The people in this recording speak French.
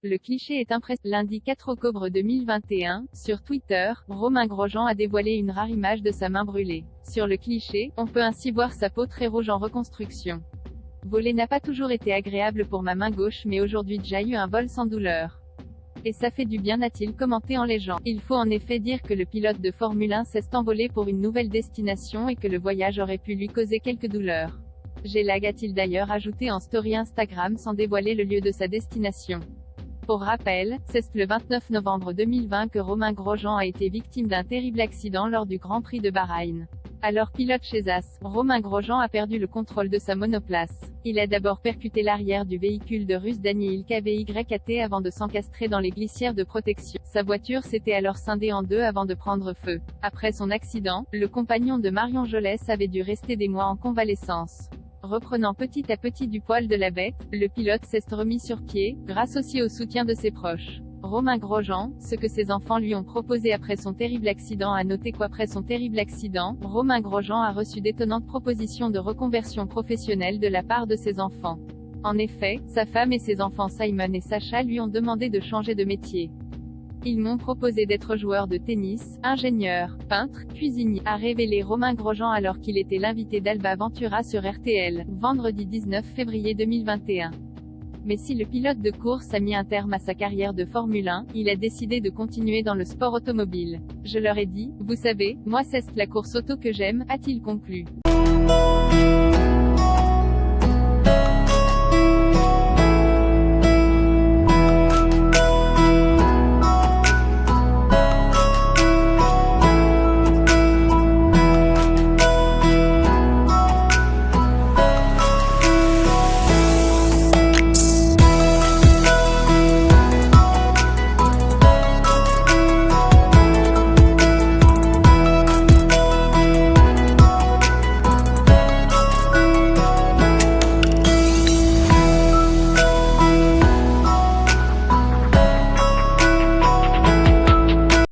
Le cliché est impressionnant. Lundi 4 octobre 2021, sur Twitter, Romain Grosjean a dévoilé une rare image de sa main brûlée. Sur le cliché, on peut ainsi voir sa peau très rouge en reconstruction. Voler n'a pas toujours été agréable pour ma main gauche, mais aujourd'hui j'ai eu un vol sans douleur. Et ça fait du bien, a-t-il commenté en légende. Il faut en effet dire que le pilote de Formule 1 s'est envolé pour une nouvelle destination et que le voyage aurait pu lui causer quelques douleurs. J'ai lag, a-t-il d'ailleurs ajouté en story Instagram sans dévoiler le lieu de sa destination. Pour rappel, c'est le 29 novembre 2020 que Romain Grosjean a été victime d'un terrible accident lors du Grand Prix de Bahreïn. Alors pilote chez As, Romain Grosjean a perdu le contrôle de sa monoplace. Il a d'abord percuté l'arrière du véhicule de Russe Daniil KVYAT avant de s'encastrer dans les glissières de protection. Sa voiture s'était alors scindée en deux avant de prendre feu. Après son accident, le compagnon de Marion Jolès avait dû rester des mois en convalescence. Reprenant petit à petit du poil de la bête, le pilote s'est remis sur pied, grâce aussi au soutien de ses proches. Romain Grosjean, ce que ses enfants lui ont proposé après son terrible accident. A noter qu'après son terrible accident, Romain Grosjean a reçu d'étonnantes propositions de reconversion professionnelle de la part de ses enfants. En effet, sa femme et ses enfants Simon et Sacha lui ont demandé de changer de métier. Ils m'ont proposé d'être joueur de tennis, ingénieur, peintre, cuisinier, a révélé Romain Grosjean alors qu'il était l'invité d'Alba Ventura sur RTL, vendredi 19 février 2021. Mais si le pilote de course a mis un terme à sa carrière de Formule 1, il a décidé de continuer dans le sport automobile. Je leur ai dit, vous savez, moi c'est la course auto que j'aime, a-t-il conclu.